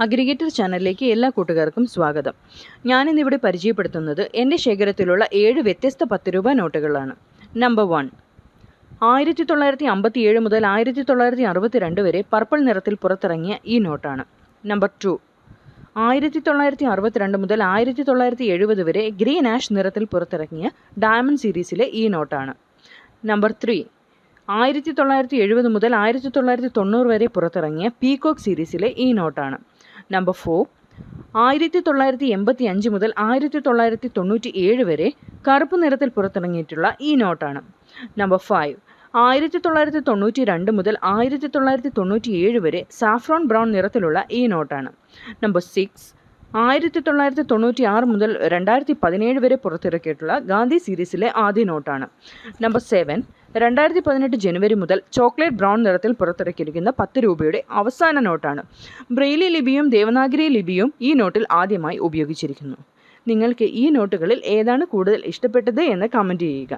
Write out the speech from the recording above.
Aggregator ചാനലിലേക്ക് എല്ലാ കൂട്ടുകാർക്കും സ്വാഗതം. ഞാനിന്നിവിടെ പരിചയപ്പെടുത്തുന്നത് എൻ്റെ ശേഖരത്തിലുള്ള 7 വ്യത്യസ്ത 10 രൂപ നോട്ടുകളാണ്. നമ്പർ 1, 1957 മുതൽ 1962 വരെ പർപ്പിൾ നിറത്തിൽ പുറത്തിറങ്ങിയ ഈ നോട്ടാണ്. നമ്പർ 2, 1962 മുതൽ 1970 വരെ ഗ്രീൻ ആഷ് നിറത്തിൽ പുറത്തിറങ്ങിയ ഡയമണ്ട് സീരീസിലെ ഈ നോട്ടാണ്. നമ്പർ 3, 1970 മുതൽ 1990 വരെ പുറത്തിറങ്ങിയ പീകോക്ക് സീരീസിലെ ഈ നോട്ടാണ്. നമ്പർ 4, 1985 മുതൽ 1997 വരെ കറുപ്പ് നിറത്തിൽ പുറത്തിറങ്ങിയിട്ടുള്ള ഈ നോട്ടാണ്. നമ്പർ 5, 1992 മുതൽ 1997 വരെ സാഫ്രോൺ ബ്രൗൺ നിറത്തിലുള്ള ഈ നോട്ടാണ്. നമ്പർ 6, 1996 മുതൽ 2017 വരെ പുറത്തിറക്കിയിട്ടുള്ള ഗാന്ധി സീരീസിലെ ആദ്യ നോട്ടാണ്. നമ്പർ 7, 2018 ജനുവരി മുതൽ ചോക്ലേറ്റ് ബ്രൗൺ നിറത്തിൽ പുറത്തിറക്കിയിരിക്കുന്ന 10 രൂപയുടെ അവസാന നോട്ടാണ്. ബ്രെയിലി ലിപിയും ദേവനാഗരി ലിപിയും ഈ നോട്ടിൽ ആദ്യമായി ഉപയോഗിച്ചിരിക്കുന്നു. നിങ്ങൾക്ക് ഈ നോട്ടുകളിൽ ഏതാണ് കൂടുതൽ ഇഷ്ടപ്പെട്ടത് എന്ന് കമൻറ്റ് ചെയ്യുക.